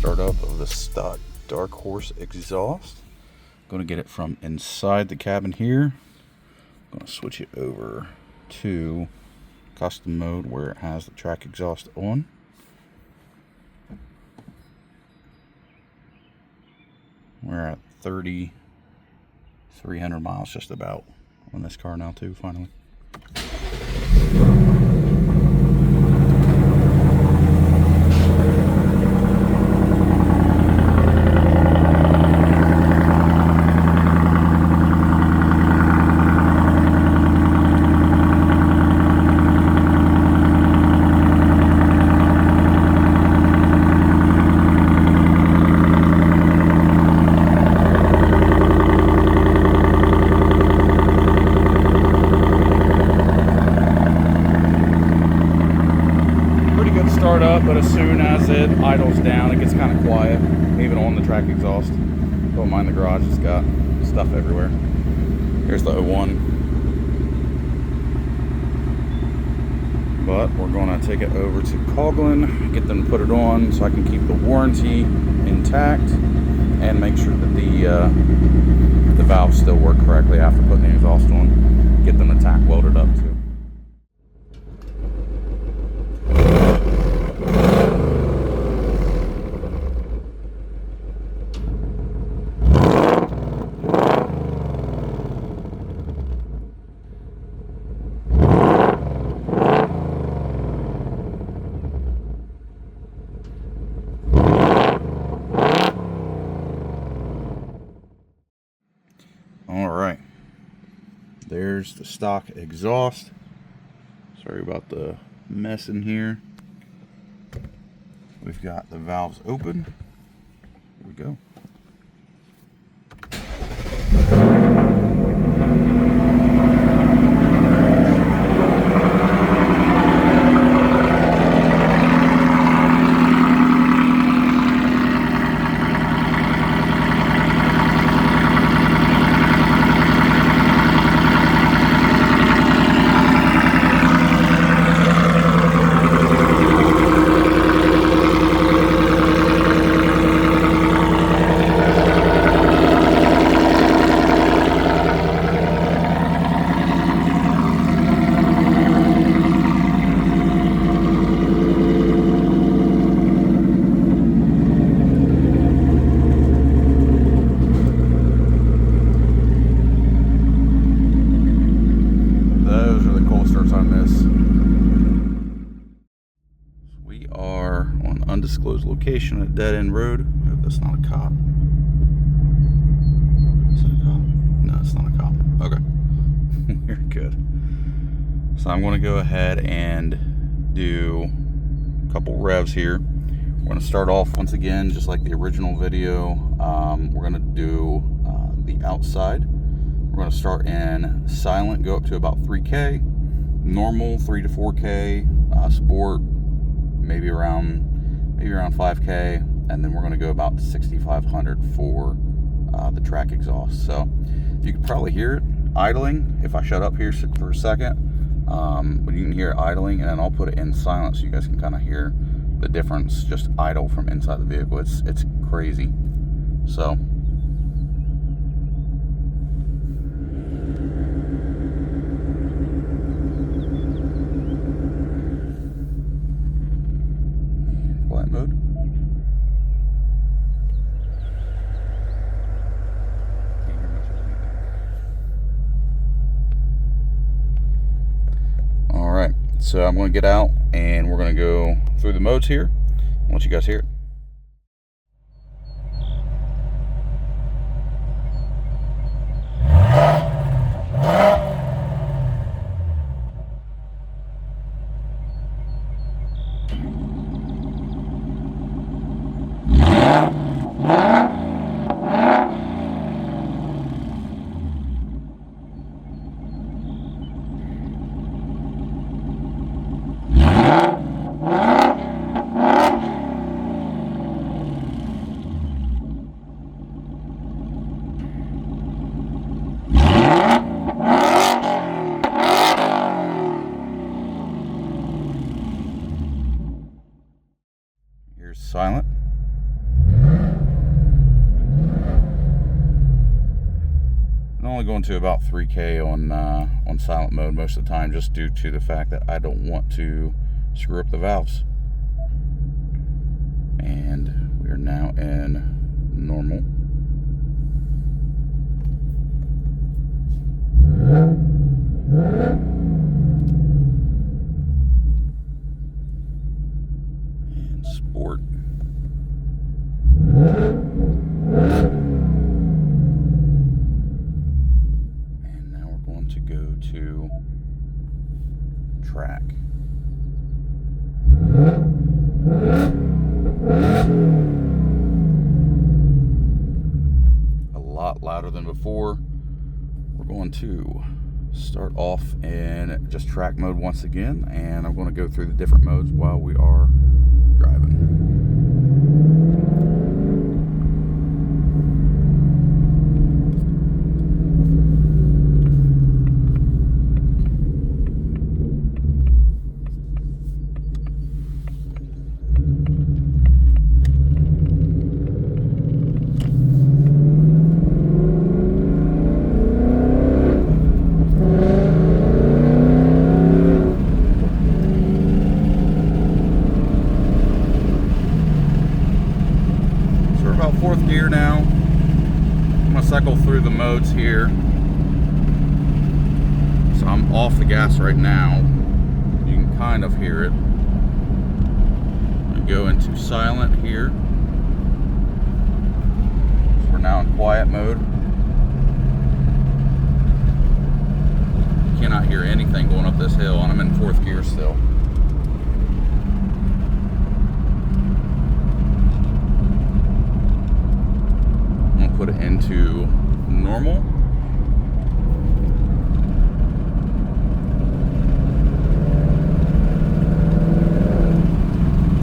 startup of the stock darkhorse exhaust. I'm going to get it from inside the cabin here. I'm going to switch it over to custom mode where it has the track exhaust on. We're at 3,300 miles just about on this car now too, finally. Start up, but as soon as it idles down, it gets kind of quiet, even on the track exhaust. Don't mind the garage, it's got stuff everywhere. Here's the 01. But we're going to take it over to Coughlin, get them to put it on so I can keep the warranty intact and make sure that the valves still work correctly after putting the exhaust on. Get them to tack welded up too. Alright, there's the stock exhaust. Sorry about the mess in here. We've got the valves open. Here we go. On this. We are on an undisclosed location, a dead end road. I hope that's not a cop. Is it a cop? No, it's not a cop. Okay. We're good. So I'm going to go ahead and do a couple revs here. We're going to start off once again, just like the original video. We're going to do the outside. We're going to start in silent, go up to about 3K. Normal 3 to 4K, sport maybe around 5K, and then we're going to go about 6,500 for the track exhaust. So you can probably hear it idling if I shut up here for a second, but you can hear it idling, and then I'll put it in silent so you guys can kind of hear the difference just idle from inside the vehicle. It's crazy. So mode. All right, so I'm going to get out and we're going to go through the modes here. I'll let you guys hear it. Here's silent. going to about 3K on silent mode most of the time, just due to the fact that I don't want to screw up the valves. And we are now in normal. And sport. And now we're going to go to track. A lot louder than before. We're going to start off in just track mode once again, and I'm going to go through the different modes while we are driving. Fourth gear now. I'm gonna cycle through the modes here. So I'm off the gas right now. You can kind of hear it. I go into silent here. So we're now in quiet mode. You cannot hear anything going up this hill, and I'm in fourth gear still. Put it into normal.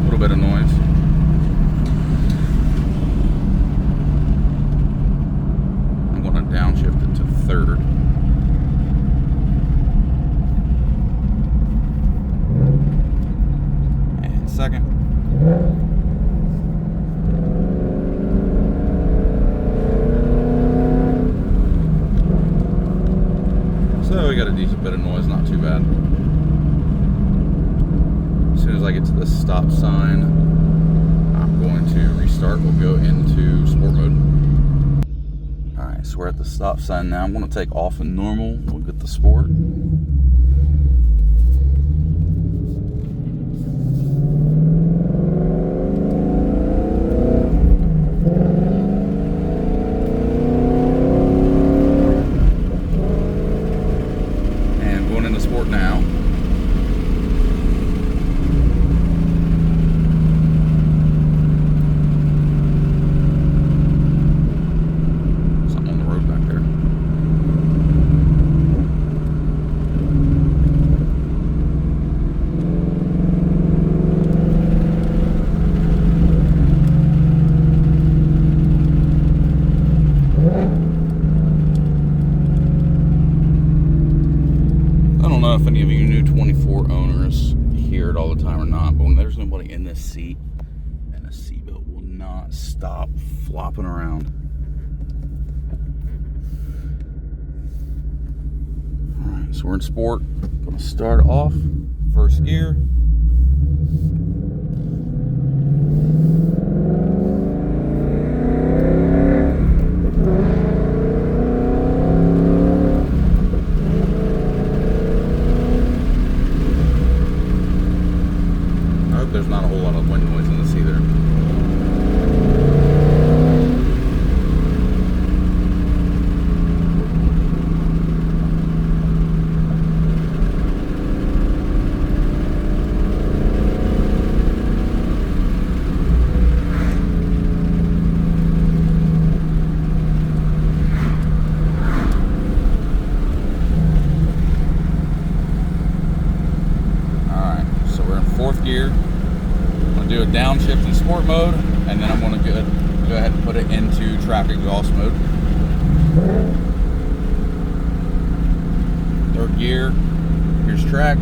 A little bit of noise. I'm going to downshift it to third. And second. So we got a decent bit of noise, not too bad. As soon as I get to the stop sign, I'm going to restart. We'll go into sport mode. Alright, so we're at the stop sign now. I'm going to take off in normal. We'll get the sport. Now. Something on the road back there. I don't know if any of you new 24 owners hear it all the time or not, but when there's nobody in this seat, and the seatbelt will not stop flopping around. Alright, so we're in sport. Gonna start off, first gear. There's not a whole lot of wind noise in this either. Alright, so we're in fourth gear. Do a downshift in sport mode, and then I'm going to go ahead and put it into track exhaust mode. Third gear, here's track.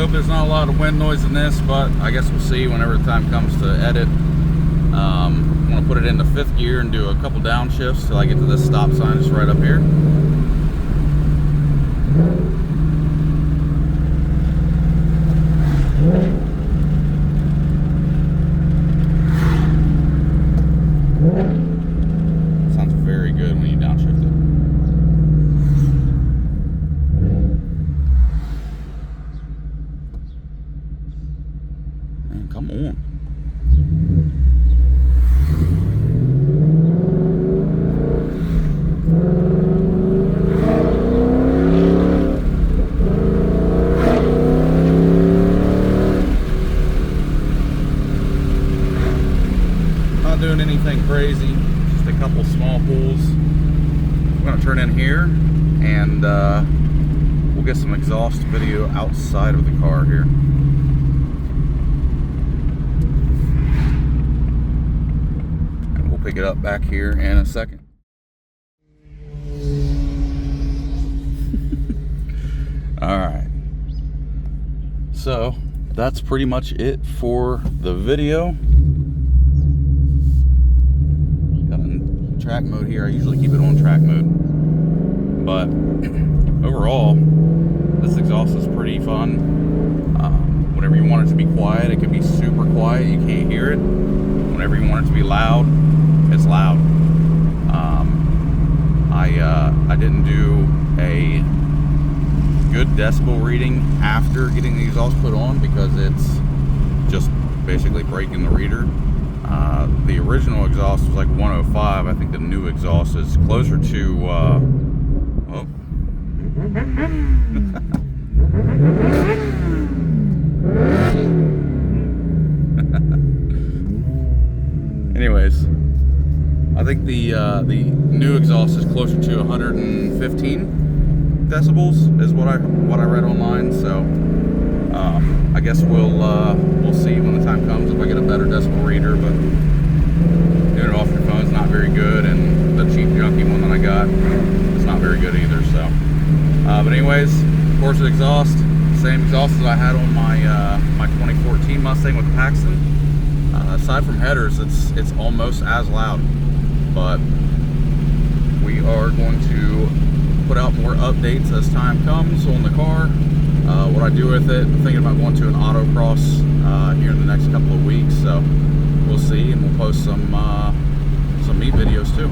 hope there's not a lot of wind noise in this, but I guess we'll see whenever the time comes to edit. I'm going to put it into 5th gear and do a couple downshifts till I get to this stop sign just right up here. Sounds very good when you downshift it. Man, come on. Not doing anything crazy, just a couple small pulls. I'm gonna turn in here and we'll get some exhaust video outside of the car here. And we'll pick it up back here in a second. All right. So that's pretty much it for the video. Got a track mode here. I usually keep it on track mode, but overall, this exhaust is pretty fun. Whenever you want it to be quiet, it can be super quiet. You can't hear it. Whenever you want it to be loud, it's loud. I didn't do a good decibel reading after getting the exhaust put on because it's just basically breaking the reader. The original exhaust was like 105. I think the new exhaust is closer to oh. Anyways, I think the new exhaust is closer to 115 decibels is what I read online. So I guess we'll see when the time comes if I get a better decibel reader. But doing it off your phone is not very good, and the cheap junky one that I got is not very good either. So, but anyways, CORSA exhaust, same exhaust as I had on my my 2014 Mustang with the Paxton. Aside from headers, it's almost as loud, but we are going to put out more updates as time comes on the car. What I do with it, I'm thinking about going to an autocross here in the next couple of weeks, so we'll see, and we'll post some meat videos too.